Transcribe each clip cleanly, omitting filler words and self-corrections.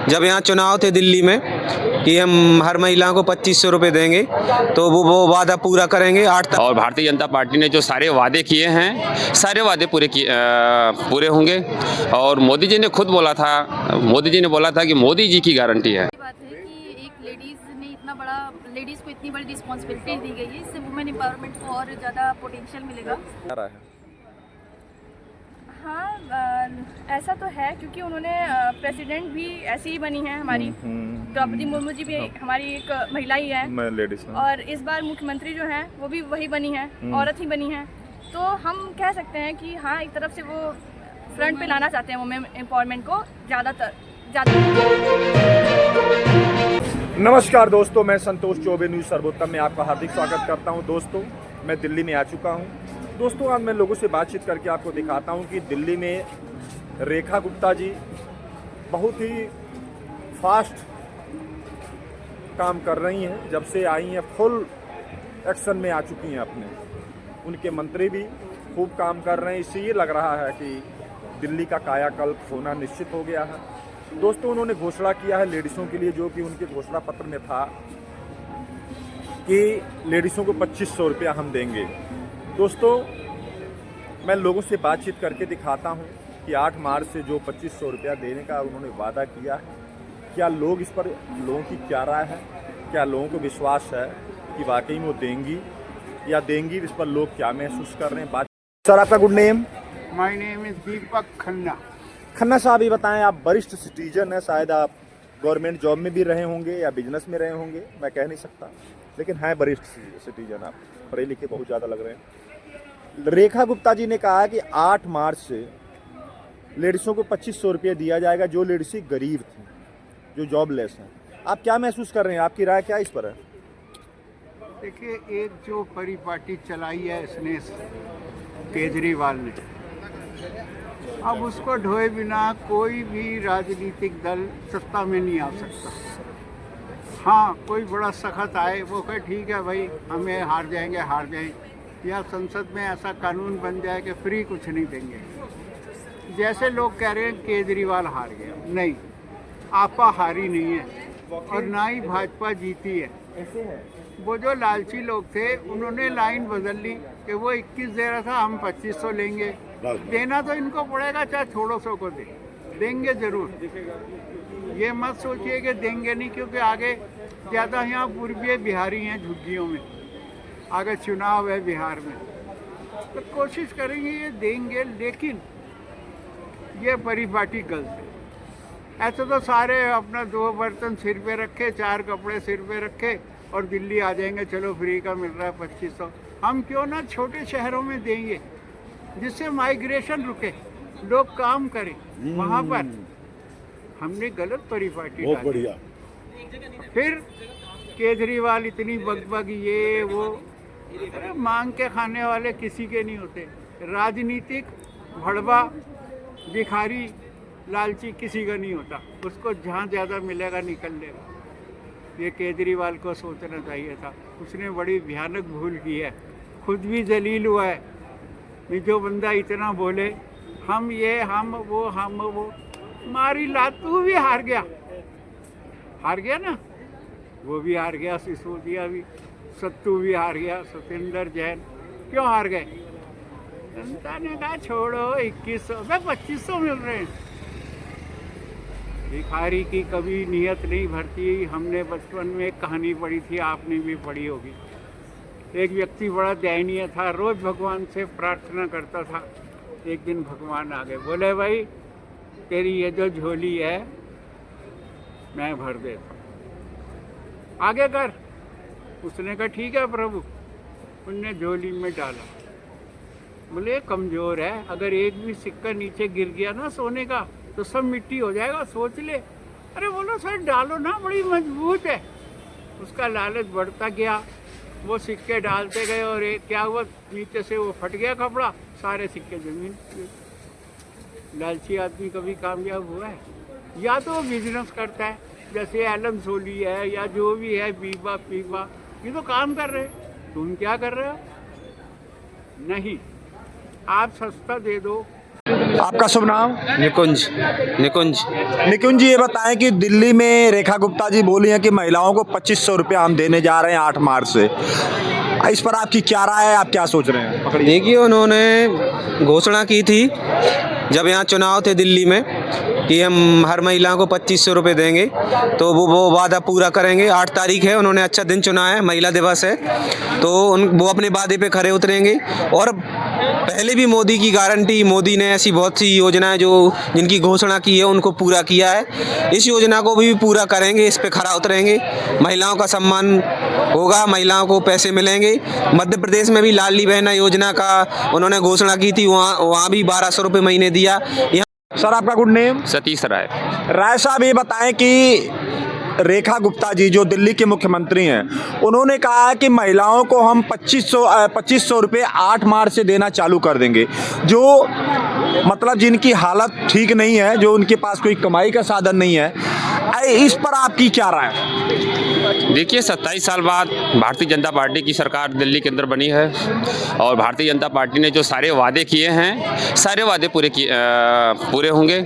जब यहाँ चुनाव थे दिल्ली में कि हम हर महिला को 2500 रुपये देंगे, तो वो वादा पूरा करेंगे 8 और भारतीय जनता पार्टी ने जो सारे वादे किए हैं, सारे वादे पूरे होंगे। और मोदी जी ने खुद बोला था कि मोदी जी की गारंटी है। बात है कि एक लेडीज़ को इतनी बड़ी रिस्पॉन्सिबिलिटी दी गई है, इससे वुमेन एम्पावरमेंट को और ज़्यादा पोटेंशियल मिलेगा। हाँ, ऐसा तो है क्योंकि उन्होंने प्रेसिडेंट भी ऐसी ही बनी है हमारी द्रौपदी मुर्मू जी भी हमारी एक महिला ही है, लेडीज, और इस बार मुख्यमंत्री जो है वो भी वही बनी है, औरत ही बनी है। तो हम कह सकते हैं कि हाँ, एक तरफ से वो फ्रंट पे लाना चाहते हैं वुमेन एम्पावरमेंट को ज़्यादा। नमस्कार दोस्तों, मैं संतोष चौबे न्यूज़ सर्वोत्तम में आपका हार्दिक स्वागत करता हूं। दोस्तों, मैं दिल्ली में आ चुका हूं। दोस्तों, आज मैं लोगों से बातचीत करके आपको दिखाता हूं कि दिल्ली में रेखा गुप्ता जी बहुत ही फास्ट काम कर रही हैं। जब से आई हैं फुल एक्शन में आ चुकी हैं अपने। उनके मंत्री भी खूब काम कर रहे हैं। इससे ये लग रहा है कि दिल्ली का कायाकल्प होना निश्चित हो गया है। दोस्तों, उन्होंने घोषणा किया है लेडीज़ों के लिए, जो कि उनके घोषणा पत्र में था कि लेडीज़ों को 2500 रुपया हम देंगे। दोस्तों, मैं लोगों से बातचीत करके दिखाता हूं कि 8 मार्च से जो 2500 रुपया देने का उन्होंने वादा किया है, क्या लोग इस पर, लोगों की क्या राय है, क्या लोगों को विश्वास है कि वाकई में वो देंगी या देंगी, इस पर लोग क्या महसूस कर रहे हैं। बात सर, आपका good name? My name is Deepak Khanna. Khanna साहब, ये बताएं, आप वरिष्ठ सिटीजन हैं, शायद आप गवर्नमेंट जॉब में भी रहे होंगे या बिजनेस में रहे होंगे, मैं कह नहीं सकता, लेकिन हैं वरिष्ठ सिटीजन। आप पढ़े लिखे बहुत ज़्यादा लग रहे हैं। रेखा गुप्ता जी ने कहा कि 8 मार्च से लेडीज़ों को 2500 रुपये दिया जाएगा, जो लेडीज़ गरीब थी, जो जॉबलेस हैं। आप क्या महसूस कर रहे हैं? आपकी राय क्या इस पर है? देखिए, एक जो परिपाटी चलाई है इसने केजरीवाल ने, अब उसको ढोए बिना कोई भी राजनीतिक दल सत्ता में नहीं आ सकता। हाँ, कोई बड़ा सख्त आए, वो कहे ठीक है भाई, हमें हार जाएं, या संसद में ऐसा कानून बन जाए कि फ्री कुछ नहीं देंगे। जैसे लोग कह रहे हैं केजरीवाल हार गया, नहीं, आपा हारी नहीं है और ना ही भाजपा जीती है। वो जो लालची लोग थे, उन्होंने लाइन बदल ली कि वो 21 दे रहा था, हम 2500 लेंगे। देना तो इनको पड़ेगा, चाहे थोड़ो सौ को देंगे जरूर। ये मत सोचिए कि देंगे नहीं, क्योंकि आगे ज़्यादा यहाँ पूर्वीय बिहारी हैं झुग्गियों में, आगे चुनाव है बिहार में, तो कोशिश करेंगे ये देंगे। लेकिन ये परिपाटी गलत है। ऐसे तो सारे अपना 2 बर्तन सिर पे रखे, 4 कपड़े सिर पे रखे और दिल्ली आ जाएंगे, चलो फ्री का मिल रहा है 2500। हम क्यों ना छोटे शहरों में देंगे, जिससे माइग्रेशन रुके, लोग काम करें वहाँ पर। हमने गलत परिपाटी बहुत बढ़िया। फिर केजरीवाल इतनी बकबक, ये वो, अरे मांग के खाने वाले किसी के नहीं होते। राजनीतिक भड़वा, भिखारी, लालची किसी का नहीं होता, उसको जहाँ ज़्यादा मिलेगा निकल लेगा। ये केजरीवाल को सोचना चाहिए था, उसने बड़ी भयानक भूल की है। खुद भी जलील हुआ है। जो बंदा इतना बोले हम ये हम वो, मारी लातू भी हार गया ना, वो भी हार गया, सिसोदिया भी, सत्तू भी हार गया, सत्येंद्र जैन क्यों हार गए? जनता ने कहा छोड़ो, 2100 2500 मिल रहे हैं। भिखारी की कभी नीयत नहीं भरती। हमने बचपन में एक कहानी पढ़ी थी, आपने भी पढ़ी होगी। एक व्यक्ति बड़ा दयनीय था, रोज भगवान से प्रार्थना करता था। एक दिन भगवान आ गए, बोले भाई तेरी ये जो झोली है मैं भर देता हूँ, आगे कर। उसने कहा ठीक है प्रभु। उनने झोली में डाला। बोले कमज़ोर है, अगर एक भी सिक्का नीचे गिर गया ना सोने का तो सब मिट्टी हो जाएगा, सोच ले। अरे बोलो सर डालो ना, बड़ी मजबूत है। उसका लालच बढ़ता गया, वो सिक्के डालते गए और एक क्या हुआ, नीचे से वो फट गया कपड़ा, सारे सिक्के जमीन। लालची आदमी कभी कामयाब हुआ है? या तो वो बिजनेस करता है, जैसे एलन सोली है या जो भी है, बीबा पीबा, ये तो काम कर रहे हैं। तुम क्या कर रहे हो? नहीं, आप सस्ता दे दो। आपका शुभ नाम? निकुंज निकुंज निकुंज जी, ये बताएं कि दिल्ली में रेखा गुप्ता जी बोली हैं कि महिलाओं को 2500 रुपया हम देने जा रहे हैं 8 मार्च से। इस पर आपकी क्या राय है, आप क्या सोच रहे हैं? देखिए, उन्होंने घोषणा की थी जब यहाँ चुनाव थे दिल्ली में कि हम हर महिला को 2500 रुपये देंगे, तो वो वादा पूरा करेंगे। 8 तारीख है, उन्होंने अच्छा दिन चुना है, महिला दिवस है, तो वो अपने वादे पे खरे उतरेंगे। और पहले भी मोदी की गारंटी, मोदी ने ऐसी बहुत सी योजनाएं जो जिनकी घोषणा की है उनको पूरा किया है। इस योजना को भी पूरा करेंगे, इस पे खरा उतरेंगे। महिलाओं का सम्मान होगा, महिलाओं को पैसे मिलेंगे। मध्य प्रदेश में भी लाडली बहना योजना का उन्होंने घोषणा की थी, वहाँ भी 1200 रुपये महीने दिया। सर, आपका गुड नेम? सतीश राय। राय साहब, ये बताएं कि रेखा गुप्ता जी जो दिल्ली के मुख्यमंत्री हैं, उन्होंने कहा है कि महिलाओं को हम 2500 रुपये 8 मार्च से देना चालू कर देंगे। जो मतलब जिनकी हालत ठीक नहीं है, जो उनके पास कोई कमाई का साधन नहीं है, इस पर आपकी क्या राय है? देखिए, 27 साल बाद भारतीय जनता पार्टी की सरकार दिल्ली के अंदर बनी है और भारतीय जनता पार्टी ने जो सारे वादे किए हैं, सारे वादे पूरे होंगे।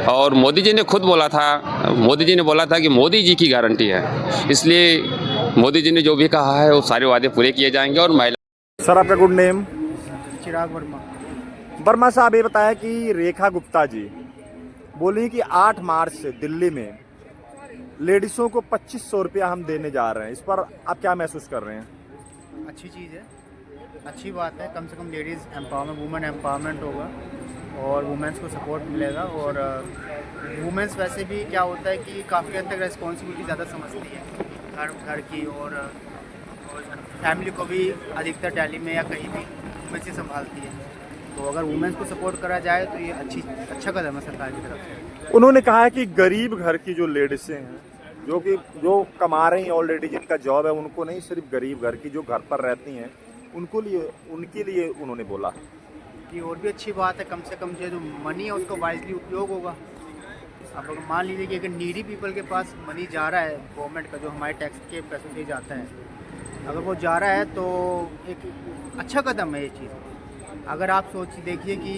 और मोदी जी ने खुद बोला था कि मोदी जी की गारंटी है, इसलिए मोदी जी ने जो भी कहा है वो सारे वादे पूरे किए जाएंगे। और महिला। सर, आपका गुड नेम? चिराग वर्मा। वर्मा साहब, ये बताया कि रेखा गुप्ता जी बोली कि 8 मार्च से दिल्ली में लेडीज़ों को 2500 रुपया हम देने जा रहे हैं। इस पर आप क्या महसूस कर रहे हैं? अच्छी चीज़ है, अच्छी बात है। कम से कम लेडीज़ एम्पावरमेंट, वुमेन एम्पावरमेंट होगा और वुमेन्स को सपोर्ट मिलेगा। और वुमेन्स वैसे भी क्या होता है कि काफ़ी हद तक रिस्पॉन्सिबिलिटी ज़्यादा समझती है घर की, और फैमिली को भी अधिकतर दिल्ली में या कहीं भी वुमेन से संभालती है। तो अगर वुमेन्स को सपोर्ट करा जाए तो ये अच्छा कदम है सरकार की तरफ से। उन्होंने कहा है कि गरीब घर की जो लेडीज़ें हैं, जो कमा रही हैं ऑलरेडी, जिनका जॉब है, उनको नहीं, सिर्फ गरीब घर की जो घर पर रहती हैं उनके लिए उन्होंने बोला कि और भी अच्छी बात है। कम से कम जो मनी है उसका वाइजली उपयोग होगा। अब अगर मान लीजिए कि अगर नीडी पीपल के पास मनी जा रहा है गवर्नमेंट का, जो हमारे टैक्स के पैसों से जाता है, अगर वो जा रहा है तो एक अच्छा कदम है ये चीज़। अगर आप देखिए कि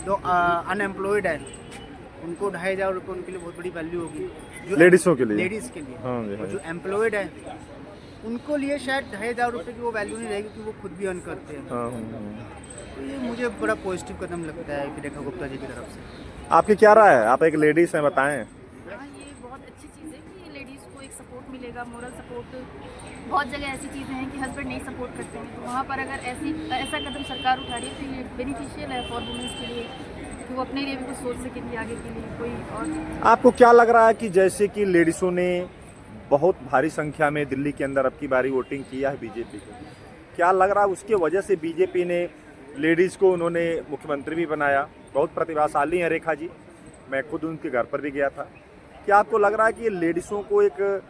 जो अनएम्प्लॉयड है उनको 2500 रुपये उनके लिए बहुत बड़ी वैल्यू होगी, जो लेडीज़ों के लिए। हाँ, और जो एम्प्लॉयड है उनको लिए शायद 2500 रुपये की वो वैल्यू नहीं रहेगी, क्योंकि वो खुद भी अर्न करते हैं। तो ये मुझे बड़ा पॉजिटिव कदम लगता है रेखा गुप्ता जी की तरफ से। आपकी क्या राय है? आप एक लेडीज़ हैं, बताएं। हाँ, ये बहुत अच्छी चीज़ है कि लेडीज़ को एक सपोर्ट मिलेगा, मोरल सपोर्ट। बहुत जगह ऐसी चीज़ें हैं कि हस्बैंड नहीं सपोर्ट करते हैं, तो वहाँ पर अगर ऐसा कदम सरकार उठा रही है तो ये बेनिफिशियल है फॉर वुमेन्स के लिए, कि वो अपने लिए भी कुछ सोच सकेंगे आगे के लिए कोई और। आपको क्या लग रहा है कि जैसे कि लेडीज़ों ने बहुत भारी संख्या में दिल्ली के अंदर अब की बारी वोटिंग किया है बीजेपी को, क्या लग रहा है उसके वजह से बीजेपी ने लेडीज़ को उन्होंने मुख्यमंत्री भी बनाया? बहुत प्रतिभाशाली हैं रेखा जी, मैं खुद उनके घर पर भी गया था। क्या आपको लग रहा है कि ये लेडीज़ों को एक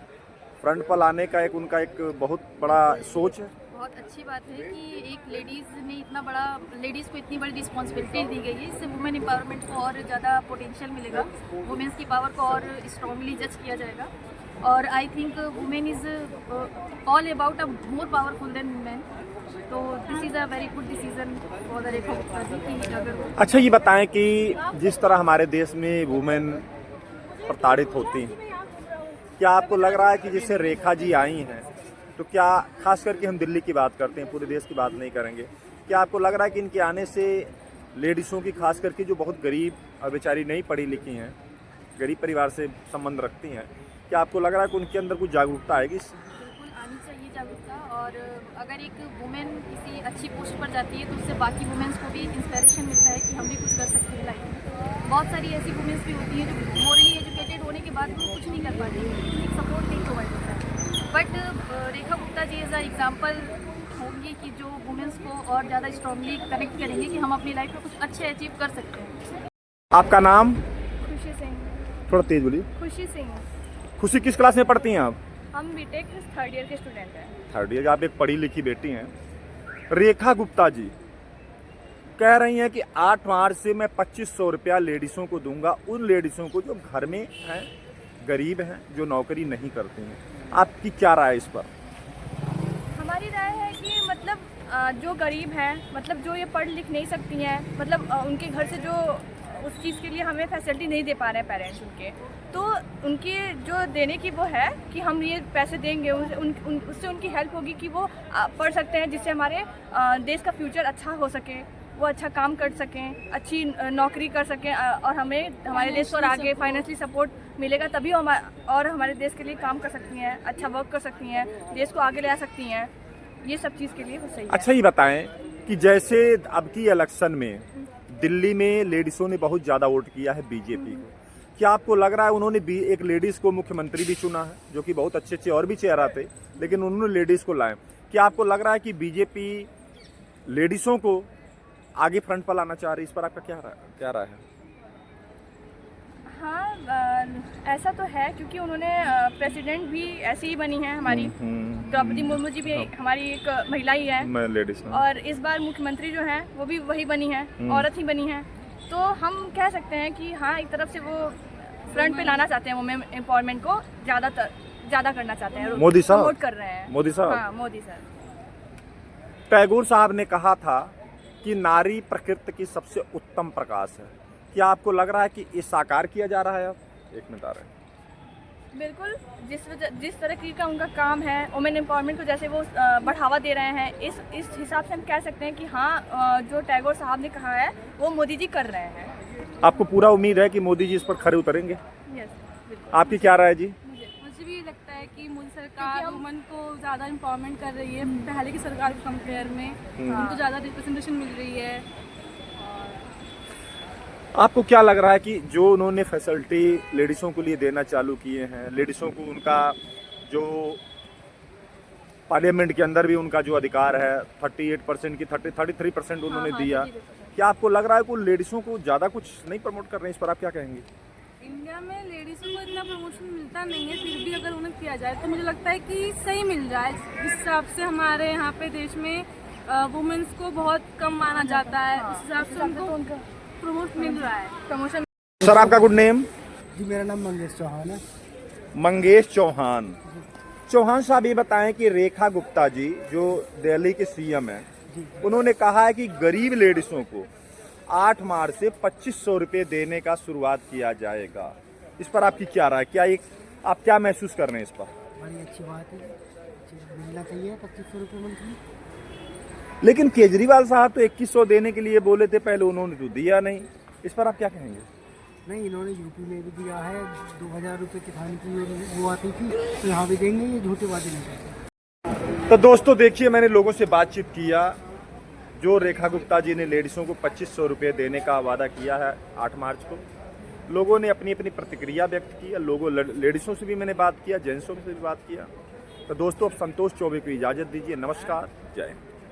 फ्रंट पर लाने का उनका एक बहुत बड़ा सोच है? बहुत अच्छी बात है कि एक लेडीज़ को इतनी बड़ी रिस्पॉन्सिबिलिटी दी गई है। इससे वुमेन एम्पावरमेंट को और ज़्यादा पोटेंशियल मिलेगा, वुमेन्स की पावर को और स्ट्रांगली जज किया जाएगा। और I think women is all about a more powerful than man. तो this is a very good decision for the Rekha Gupta ji की अगर। अच्छा, ये बताएं कि जिस तरह हमारे देश में वुमेन प्रताड़ित होती हैं, क्या आपको लग रहा है कि जैसे रेखा जी आई हैं, तो क्या खास करके हम दिल्ली की बात करते हैं, पूरे देश की बात नहीं करेंगे, क्या आपको लग रहा है कि इनके आने से लेडीज़ों की खास करके जो बहुत गरीब और बेचारी नहीं पढ़ी लिखी हैं, गरीब परिवार से संबंध रखती हैं, क्या आपको लग रहा है कि उनके अंदर कुछ जागरूकता आएगी? बिल्कुल आनी चाहिए जागरूकता। और अगर एक वुमेन किसी अच्छी पोस्ट पर जाती है तो उससे बाकी वुमेन्स को भी इंस्पिरेशन मिलता है कि हम भी कुछ कर सकते हैं लाइफ में। बहुत सारी ऐसी वुमेन्स भी होती हैं जो मोरली एजुकेटेड होने के बाद भी कुछ नहीं कर पाती, एक सपोर्ट नहीं प्रोवाइड होता है। But Rekha Gupta ji as a example होंगी कि जो वुमेन्स को और ज़्यादा स्ट्रांगली कनेक्ट करेंगे कि हम अपनी लाइफ में कुछ अच्छे अचीव कर सकते हैं। आपका नाम? खुशी सिंह। थोड़ा तेज बोलिए। खुशी सिंह। खुशी, किस क्लास में पढ़ती हैं आप? हम बीटेक 3rd ईयर के स्टूडेंट हैं। 3rd year. आप एक पढ़ी लिखी बेटी हैं। रेखा गुप्ता जी कह रही हैं कि 8 मार्च से मैं 2500 रुपया लेडीज़ों को दूंगा, उन लेडीज़ों को जो घर में हैं, गरीब हैं, जो नौकरी नहीं करती हैं। आपकी क्या राय है इस पर? हमारी राय है कि मतलब जो गरीब हैं, मतलब जो ये पढ़ लिख नहीं सकती हैं, मतलब उनके घर से जो उस चीज़ के लिए हमें फैसिलिटी नहीं दे पा रहे हैं पेरेंट्स उनके, तो उनकी जो देने की वो है कि हम ये पैसे देंगे, उससे उनकी हेल्प होगी कि वो पढ़ सकते हैं, जिससे हमारे देश का फ्यूचर अच्छा हो सके, वो अच्छा काम कर सकें, अच्छी नौकरी कर सकें, और हमें हमारे देश को आगे फाइनेंशियली सपोर्ट मिलेगा, तभी हम और हमारे देश के लिए काम कर सकती हैं, अच्छा वर्क कर सकती हैं, देश को आगे ले आ सकती हैं। ये सब चीज़ के लिए वो सही है। अच्छा, ये बताएं कि जैसे अब की इलेक्शन में दिल्ली में लेडीज़ों ने बहुत ज़्यादा वोट किया है बीजेपी को, क्या आपको लग रहा है उन्होंने भी एक लेडीज़ को मुख्यमंत्री भी चुना है, जो कि बहुत अच्छे और भी चेहरा थे, लेकिन उन्होंने लेडीज़ को लाए, क्या आपको लग रहा है कि बीजेपी लेडीज़ों को आगे फ्रंट पर लाना चाह रही है? इस पर आपका क्या राय है? हाँ, ऐसा तो है, क्योंकि उन्होंने प्रेसिडेंट भी ऐसी ही बनी है हमारी, द्रौपदी मुर्मू जी भी हमारी एक महिला ही है, लेडीज, और इस बार मुख्यमंत्री जो है वो भी वही बनी है, औरत ही बनी है, तो हम कह सकते हैं कि हाँ, एक तरफ से वो फ्रंट पे लाना चाहते हैं, वुमेन एम्पावरमेंट को ज़्यादा करना चाहते हैं, मोदी साहब प्रमोट कर रहे हैं। मोदी साहब, हाँ, मोदी सर। टैगोर साहब ने कहा था कि नारी प्रकृति की सबसे उत्तम प्रकाश है, क्या आपको लग रहा है कि ये साकार किया जा रहा है? अब एक मिनट आ रहे हैं। बिल्कुल, जिस तरह की का उनका काम है, वुमेन एम्पावरमेंट को जैसे वो बढ़ावा दे रहे हैं, इस हिसाब से हम कह सकते हैं कि हाँ, जो टैगोर साहब ने कहा है वो मोदी जी कर रहे हैं। आपको पूरा उम्मीद है कि मोदी जी इस पर खरे उतरेंगे? यस, बिल्कुल। आपकी क्या राय है जी? मुझे भी लगता है कि मोदी सरकार वुमन को ज़्यादा एम्पावरमेंट कर रही है, पहले की सरकार के कंपेयर में उनको ज़्यादा रिप्रेजेंटेशन मिल रही है। आपको क्या लग रहा है कि जो उन्होंने फैसिलिटी लेडीज़ों के लिए देना चालू किए हैं, लेडीज़ों को उनका जो पार्लियामेंट के अंदर भी उनका जो अधिकार है 38% की 33% उन्होंने दिया, क्या आपको लग रहा है कि लेडीज़ों को ज़्यादा कुछ नहीं प्रमोट कर रहे हैं? इस पर आप क्या कहेंगे? इंडिया में लेडीज़ों को इतना प्रमोशन मिलता नहीं है, फिर भी अगर उन्हें किया जाए तो मुझे लगता है कि सही मिल रहा है। जिस हिसाब से हमारे यहाँ पे देश में वुमेन्स को बहुत कम माना जाता है, उस हिसाब से उनको प्रमोट मिल रहा है, प्रमोशन। सर, आपका गुड नेम? जी, मेरा नाम मंगेश चौहान है। मंगेश चौहान। चौहान साहब, ये बताएं कि रेखा गुप्ता जी जो दिल्ली के सीएम हैं, उन्होंने कहा है कि गरीब लेडीज़ों को 8 मार्च से 2500 रुपये देने का शुरुआत किया जाएगा। इस पर आपकी क्या राय? आप क्या महसूस कर रहे हैं इस पर? बड़ी अच्छी बात है, मिलना चाहिए 2500 रुपये मंथली। लेकिन केजरीवाल साहब तो 2100 देने के लिए बोले थे, पहले उन्होंने तो दिया नहीं। इस पर आप क्या कहेंगे? नहीं, इन्होंने यूपी में भी दिया है, 2000 रुपये किसान की वो आती थी, तो यहाँ भी देंगे, ये झूठे वादे नहीं करते। तो दोस्तों देखिए, मैंने लोगों से बातचीत किया, जो रेखा गुप्ता जी ने लेडीज़ों को 2500 रुपये देने का वादा किया है 8 मार्च को, लोगों ने अपनी अपनी प्रतिक्रिया व्यक्त की। लेडीज़ों से भी मैंने बात किया, जेंट्सों से भी बात किया। तो दोस्तों, अब संतोष चौबे को इजाज़त दीजिए। नमस्कार, जय हिंद।